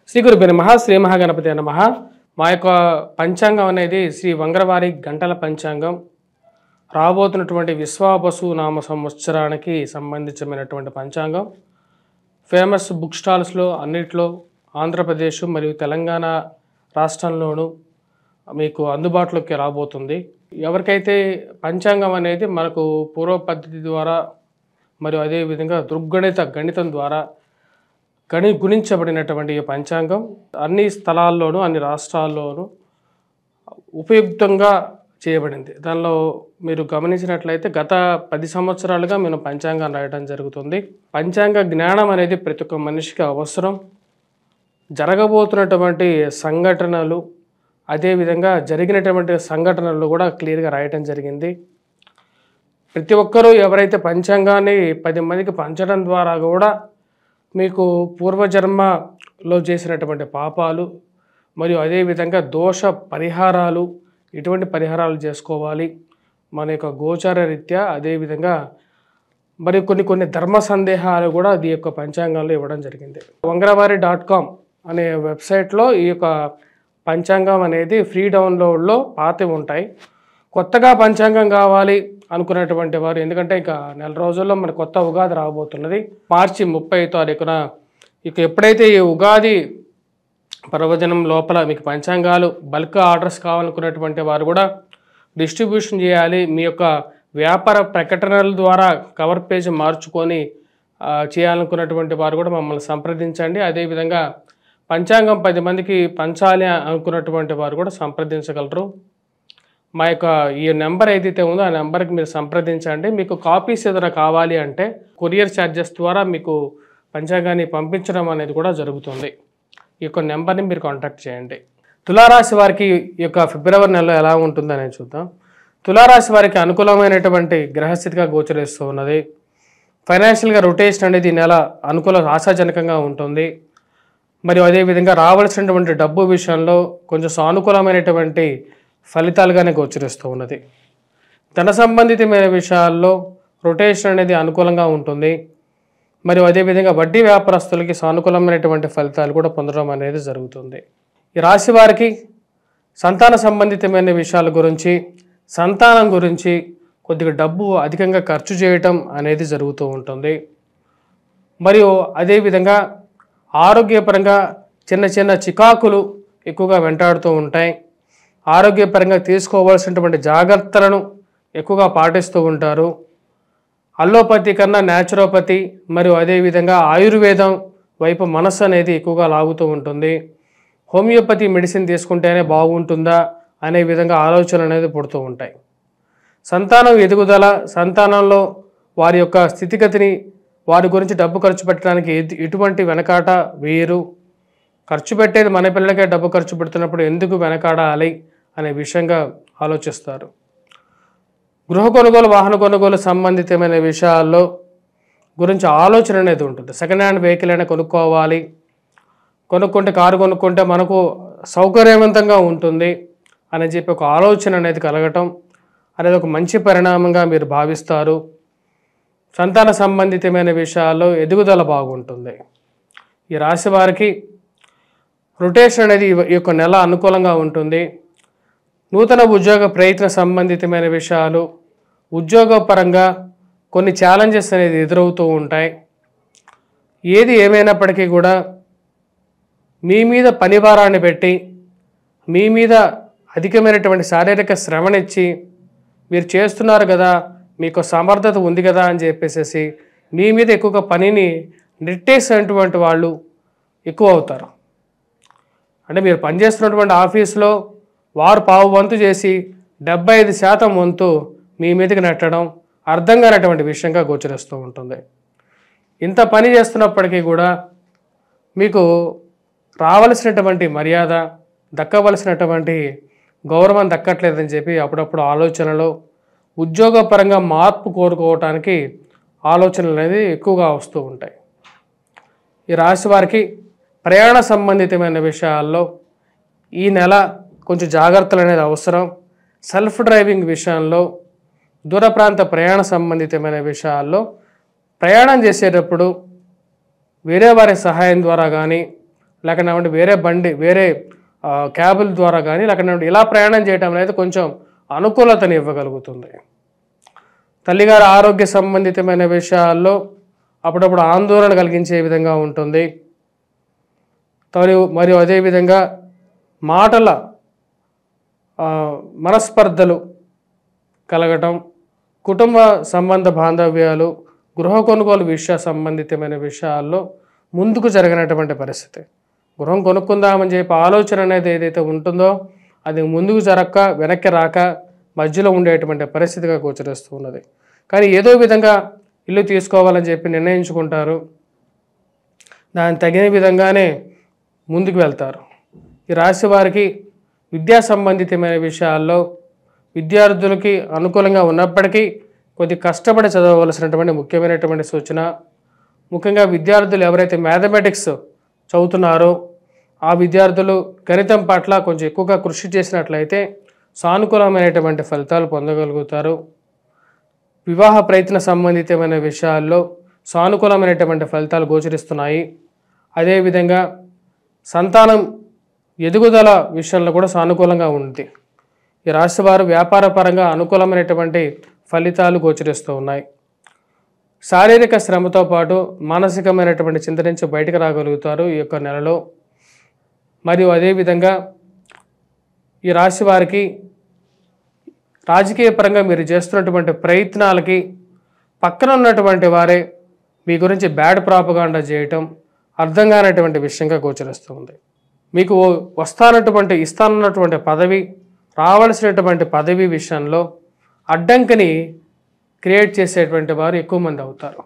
శ్రీ గురుభ్యో నమః శ్రీ మహాగణపతి నమః। మా యొక్క పంచాంగం అనేది శ్రీ వంగరవారి గంటల పంచాంగం రాబోతున్నటువంటి విశ్వావసు నామ సంవత్సరానికి సంబంధించినటువంటి పంచాంగం ఫేమస్ బుక్ స్టాల్స్లో అన్నిట్లో ఆంధ్రప్రదేశ్ మరియు తెలంగాణ రాష్ట్రంలోనూ మీకు అందుబాటులోకి రాబోతుంది। ఎవరికైతే పంచాంగం అనేది మనకు పూర్వ పద్ధతి ద్వారా మరియు అదే విధంగా గణితం ద్వారా గుణించబడినటువంటి ఈ పంచాంగం అన్ని స్థలాల్లోనూ అన్ని రాష్ట్రాల్లోనూ ఉపయుక్తంగా చేయబడింది। దానిలో మీరు గమనించినట్లయితే గత 10 సంవత్సరాలుగా మేము పంచాంగం రాయడం జరుగుతుంది। పంచాంగ జ్ఞానం అనేది ప్రతి ఒక్క మనిషికి అవసరం। జరగబోతున్నటువంటి సంఘటనలు అదేవిధంగా జరిగినటువంటి సంఘటనలు కూడా క్లియర్గా రాయటం జరిగింది। ప్రతి ఒక్కరూ ఎవరైతే పంచాంగాన్ని 10 మందికి పంచడం ద్వారా కూడా మీకు పూర్వజన్మలో చేసినటువంటి పాపాలు మరియు అదేవిధంగా దోష పరిహారాలు ఇటువంటి పరిహారాలు చేసుకోవాలి మన యొక్క గోచార రీత్యా। అదేవిధంగా మరి కొన్ని ధర్మ సందేహాలు కూడా ఈ యొక్క పంచాంగంలో ఇవ్వడం జరిగింది। వంగరవారి.com అనే వెబ్సైట్లో ఈ యొక్క పంచాంగం అనేది ఫ్రీ డౌన్లోడ్లో పాతవి ఉంటాయి। కొత్తగా పంచాంగం కావాలి అనుకున్నటువంటి వారు, ఎందుకంటే ఇక నెల రోజుల్లో మన కొత్త ఉగాది రాబోతున్నది మార్చి 30 తారీఖున। ఇక ఎప్పుడైతే ఈ ఉగాది పర్వదినం లోపల మీకు పంచాంగాలు బల్క్ ఆర్డర్స్ కావాలనుకున్నటువంటి వారు కూడా డిస్ట్రిబ్యూషన్ చేయాలి, మీ యొక్క వ్యాపార ప్రకటనల ద్వారా కవర్ పేజ్ మార్చుకొని చేయాలనుకున్నటువంటి వారు కూడా మమ్మల్ని సంప్రదించండి। అదేవిధంగా పంచాంగం 10 మందికి పంచాలి అనుకున్నటువంటి వారు కూడా సంప్రదించగలరు। మా యొక్క ఈ నెంబర్ ఏదైతే ఉందో ఆ నెంబర్కి మీరు సంప్రదించండి। మీకు కాపీస్ ఏదైనా కావాలి అంటే కొరియర్ ఛార్జెస్ ద్వారా మీకు పంచాంగాన్ని పంపించడం అనేది కూడా జరుగుతుంది। ఈ యొక్క నెంబర్ని మీరు కాంటాక్ట్ చేయండి। తులారాశి వారికి ఈ యొక్క ఫిబ్రవరి నెలలో ఎలా ఉంటుందనేది చూద్దాం। తులారాశి వారికి అనుకూలమైనటువంటి గ్రహస్థితిగా గోచరిస్తూ ఉన్నది। ఫైనాన్షియల్గా రొటేషన్ అనేది ఈ నెల ఆశాజనకంగా ఉంటుంది। మరియు అదేవిధంగా రావాల్సినటువంటి డబ్బు విషయంలో కొంచెం సానుకూలమైనటువంటి ఫలితాలుగానే గోచరిస్తూ ఉన్నది। ధన సంబంధితమైన విషయాల్లో రొటేషన్ అనేది అనుకూలంగా ఉంటుంది। మరియు అదేవిధంగా వడ్డీ వ్యాపారస్తులకి సానుకూలమైనటువంటి ఫలితాలు కూడా పొందడం అనేది జరుగుతుంది। ఈ రాశి వారికి సంతాన సంబంధితమైన విషయాల గురించి సంతానం గురించి కొద్దిగా డబ్బు అధికంగా ఖర్చు చేయటం అనేది జరుగుతూ ఉంటుంది। మరియు అదేవిధంగా ఆరోగ్యపరంగా చిన్న చికాకులు ఎక్కువగా వెంటాడుతూ ఉంటాయి। ఆరోగ్యపరంగా తీసుకోవాల్సినటువంటి జాగ్రత్తలను ఎక్కువగా పాటిస్తూ ఉంటారు। అల్లోపతి కన్నా న్యాచురోపతి మరియు అదేవిధంగా ఆయుర్వేదం వైపు మనస్సు అనేది ఎక్కువగా లాగుతూ ఉంటుంది। హోమియోపతి మెడిసిన్ తీసుకుంటేనే బాగుంటుందా అనే విధంగా ఆలోచనలు అనేది పుడుతూ ఉంటాయి। సంతానం ఎదుగుదల, సంతానంలో వారి యొక్క స్థితిగతిని వారి గురించి డబ్బు ఖర్చు పెట్టడానికి ఎటువంటి వెనకాట వేయరు। ఖర్చు పెట్టేది మన పిల్లలకే డబ్బు ఖర్చు పెడుతున్నప్పుడు ఎందుకు వెనకాడాలి అనే విషయంగా ఆలోచిస్తారు। గృహ కొనుగోలు వాహన కొనుగోలు సంబంధితమైన విషయాల్లో గురించి ఆలోచన అనేది ఉంటుంది। సెకండ్ హ్యాండ్ వెహికల్ అయినా కొనుక్కోవాలి, కొనుక్కుంటే కారు కొనుక్కుంటే మనకు సౌకర్యవంతంగా ఉంటుంది అని చెప్పి ఒక ఆలోచన అనేది కలగటం అనేది ఒక మంచి పరిణామంగా మీరు భావిస్తారు। సంతాన సంబంధితమైన విషయాల్లో ఎదుగుదల బాగుంటుంది। ఈ రాశి వారికి రొటేషన్ అనేది ఈ యొక్క నెల అనుకూలంగా ఉంటుంది। నూతన ఉద్యోగ ప్రయత్న సంబంధితమైన విషయాలు, ఉద్యోగపరంగా కొన్ని ఛాలెంజెస్ అనేది ఎదురవుతూ ఉంటాయి। ఏది ఏమైనప్పటికీ కూడా మీ మీద పనిభారాన్ని పెట్టి మీ మీద అధికమైనటువంటి శారీరక శ్రమనిచ్చి మీరు చేస్తున్నారు కదా, మీకు సమర్థత ఉంది కదా అని చెప్పేసి మీ మీద ఎక్కువగా పనిని నెట్టేసినటువంటి వాళ్ళు ఎక్కువ అవుతారు। అంటే మీరు పనిచేస్తున్నటువంటి ఆఫీస్లో వారు పావు వంతు చేసి 75% వంతు మీ మీదకి నెట్టడం అర్థం కానటువంటి విషయంగా గోచరిస్తూ ఉంటుంది। ఇంత పని చేస్తున్నప్పటికీ కూడా మీకు రావలసినటువంటి మర్యాద దక్కవలసినటువంటి గౌరవం దక్కట్లేదని చెప్పి అప్పుడప్పుడు ఆలోచనలో ఉద్యోగపరంగా మార్పు కోరుకోవటానికి ఆలోచనలు అనేది ఎక్కువగా వస్తూ ఉంటాయి। ఈ రాశి వారికి ప్రయాణ సంబంధితమైన విషయాల్లో ఈ నెల కొంచెం జాగ్రత్తలు అనేది అవసరం। సెల్ఫ్ డ్రైవింగ్ విషయంలో దూర ప్రాంత ప్రయాణ సంబంధితమైన విషయాల్లో ప్రయాణం చేసేటప్పుడు వేరే వారి సహాయం ద్వారా కానీ లేకపోతే వేరే బండి వేరే క్యాబుల ద్వారా కానీ లేకపోతే ఇలా ప్రయాణం చేయటం అనేది కొంచెం అనుకూలతని ఇవ్వగలుగుతుంది. తల్లిగారి ఆరోగ్య సంబంధితమైన విషయాల్లో అప్పుడప్పుడు ఆందోళన కలిగించే విధంగా ఉంటుంది. మరియు అదేవిధంగా మాటల మనస్పర్ధలు కలగటం, కుటుంబ సంబంధ బాంధవ్యాలు, గృహ కొనుగోలు సంబంధితమైన విషయాల్లో ముందుకు జరిగినటువంటి పరిస్థితి. గృహం కొనుక్కుందామని చెప్పి ఆలోచన అనేది ఏదైతే ఉంటుందో అది ముందుకు జరగక వెనక్కి రాక మధ్యలో ఉండేటువంటి పరిస్థితిగా గోచరిస్తూ ఉన్నది. కానీ ఏదో విధంగా ఇల్లు తీసుకోవాలని చెప్పి నిర్ణయించుకుంటారు, దానికి తగిన విధంగానే ముందుకు వెళ్తారు. ఈ రాశి వారికి విద్యా సంబంధితమైన విషయాల్లో విద్యార్థులకి అనుకూలంగా ఉన్నప్పటికీ కొద్ది కష్టపడి చదవవలసినటువంటి ముఖ్యమైనటువంటి సూచన. ముఖ్యంగా విద్యార్థులు ఎవరైతే మ్యాథమెటిక్స్ చదువుతున్నారో ఆ విద్యార్థులు గణితం పట్ల కొంచెం ఎక్కువగా కృషి చేసినట్లయితే సానుకూలమైనటువంటి ఫలితాలు పొందగలుగుతారు. వివాహ ప్రయత్న సంబంధితమైన విషయాల్లో సానుకూలమైనటువంటి ఫలితాలు గోచరిస్తున్నాయి. అదేవిధంగా సంతానం ఎదుగుదల విషయంలో కూడా సానుకూలంగా ఉంది. ఈ రాశి వారు వ్యాపార పరంగా అనుకూలమైనటువంటి ఫలితాలు గోచరిస్తూ ఉన్నాయి. శారీరక శ్రమతో పాటు మానసికమైనటువంటి చింత నుంచి బయటకు రాగలుగుతారు ఈ యొక్క నెలలో. మరియు అదేవిధంగా ఈ రాశి వారికి రాజకీయ పరంగా మీరు చేస్తున్నటువంటి ప్రయత్నాలకి పక్కన ఉన్నటువంటి వారే మీ గురించి బ్యాడ్ ప్రాపగాండా చేయటం అర్థం కానటువంటి విషయంగా గోచరిస్తూ ఉంది. మీకు ఇస్తానన్నటువంటి పదవి, రావాల్సినటువంటి పదవి విషయంలో అడ్డంకిని క్రియేట్ చేసేటువంటి వారు ఎక్కువ మంది అవుతారు.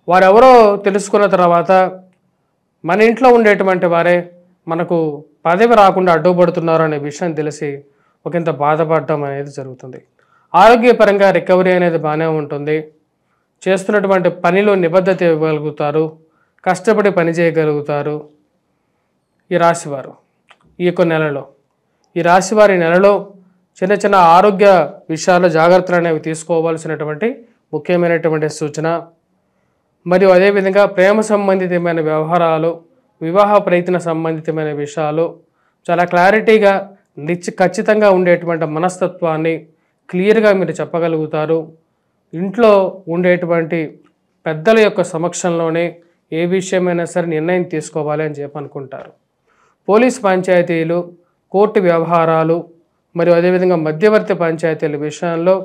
వారెవరో తెలుసుకున్న తర్వాత మన ఇంట్లో ఉండేటువంటి వారే మనకు పదవి రాకుండా అడ్డుపడుతున్నారు అనే విషయం తెలిసి ఒకంత బాధపడటం అనేది జరుగుతుంది. ఆరోగ్యపరంగా రికవరీ అనేది బాగానే ఉంటుంది. చేస్తున్నటువంటి పనిలో నిబద్ధత ఇవ్వగలుగుతారు, కష్టపడి పని చేయగలుగుతారు. ఈ రాశివారు ఈ యొక్క నెలలో ఈ రాశివారి నెలలో చిన్న చిన్న ఆరోగ్య విషయాల్లో జాగ్రత్తలు అనేవి తీసుకోవాల్సినటువంటి ముఖ్యమైనటువంటి సూచన. మరియు అదేవిధంగా ప్రేమ సంబంధితమైన వ్యవహారాలు, వివాహ ప్రయత్న సంబంధితమైన విషయాలు చాలా క్లారిటీగా ఖచ్చితంగా ఉండేటువంటి మనస్తత్వాన్ని క్లియర్గా మీరు చెప్పగలుగుతారు. ఇంట్లో ఉండేటువంటి పెద్దల యొక్క సమక్షంలోనే ఏ విషయమైనా సరే నిర్ణయం తీసుకోవాలి అని చెప్పి అనుకుంటారు. పోలీస్ పంచాయతీలు, కోర్టు వ్యవహారాలు మరియు అదేవిధంగా మధ్యవర్తి పంచాయతీల విషయంలో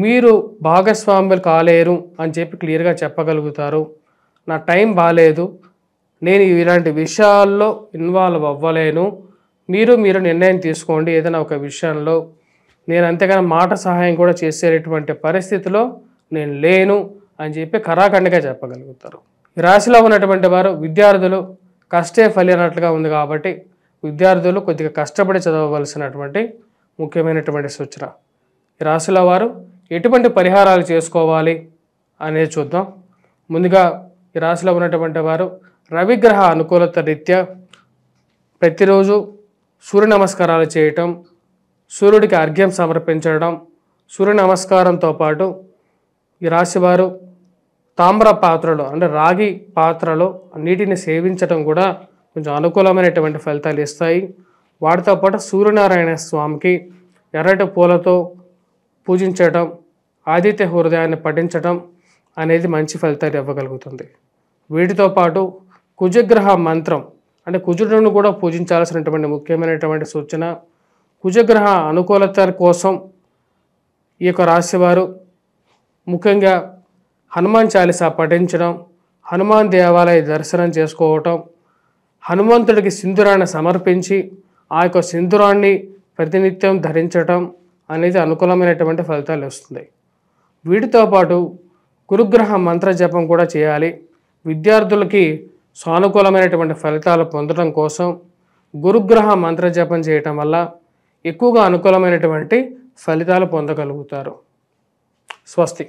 మీరు భాగస్వాములు కాలేరు అని చెప్పి క్లియర్గా చెప్పగలుగుతారు. నా టైం బాగాలేదు, నేను ఇలాంటి విషయాల్లో ఇన్వాల్వ్ అవ్వలేను, మీరు నిర్ణయం తీసుకోండి ఏదైనా ఒక విషయంలో, నేను అంతేగాని మాట సహాయం కూడా చేసేటువంటి పరిస్థితిలో నేను లేను అని చెప్పి ఖరాఖండిగా చెప్పగలుగుతారు. ఈ రాశిలో ఉన్నటువంటి వారు విద్యార్థులు కష్టే ఫలినట్లుగా ఉంది కాబట్టి విద్యార్థులు కొద్దిగా కష్టపడి చదవవలసినటువంటి ముఖ్యమైనటువంటి సూచన. ఈ రాశిలో వారు ఎటువంటి పరిహారాలు చేసుకోవాలి అనేది చూద్దాం. ముందుగా ఈ రాశిలో ఉన్నటువంటి వారు రవిగ్రహ అనుకూలత రీత్యా ప్రతిరోజు సూర్య నమస్కారాలు చేయటం, సూర్యుడికి అర్ఘ్యం సమర్పించడం, సూర్య నమస్కారంతో పాటు ఈ రాశివారు తామ్ర పాత్రలో అంటే రాగి పాత్రలో నీటిని సేవించడం కూడా కొంచెం అనుకూలమైనటువంటి ఫలితాలు ఇస్తాయి. వాటితో పాటు సూర్యనారాయణ స్వామికి ఎర్రటి పూలతో పూజించడం, ఆదిత్య హృదయాన్ని పఠించడం అనేది మంచి ఫలితాలు ఇవ్వగలుగుతుంది. వీటితో పాటు కుజగ్రహ మంత్రం అంటే కుజుడును కూడా పూజించాల్సినటువంటి ముఖ్యమైనటువంటి సూచన. కుజగ్రహ అనుకూలత కోసం ఈ యొక్క రాశివారు ముఖ్యంగా హనుమాన్ చాలీసా పఠించడం, హనుమాన్ దేవాలయ దర్శనం చేసుకోవటం, హనుమంతుడికి సింధూరాన్ని సమర్పించి ఆ యొక్క సింధూరాన్ని ప్రతినిత్యం ధరించటం అనేది అనుకూలమైనటువంటి ఫలితాలు వస్తుంది. వీటితో పాటు గురుగ్రహ మంత్ర జపం కూడా చేయాలి. విద్యార్థులకి సానుకూలమైనటువంటి ఫలితాలు పొందడం కోసం గురుగ్రహ మంత్ర జపం చేయటం వల్ల ఎక్కువగా అనుకూలమైనటువంటి ఫలితాలు పొందగలుగుతారు. స్వస్తి.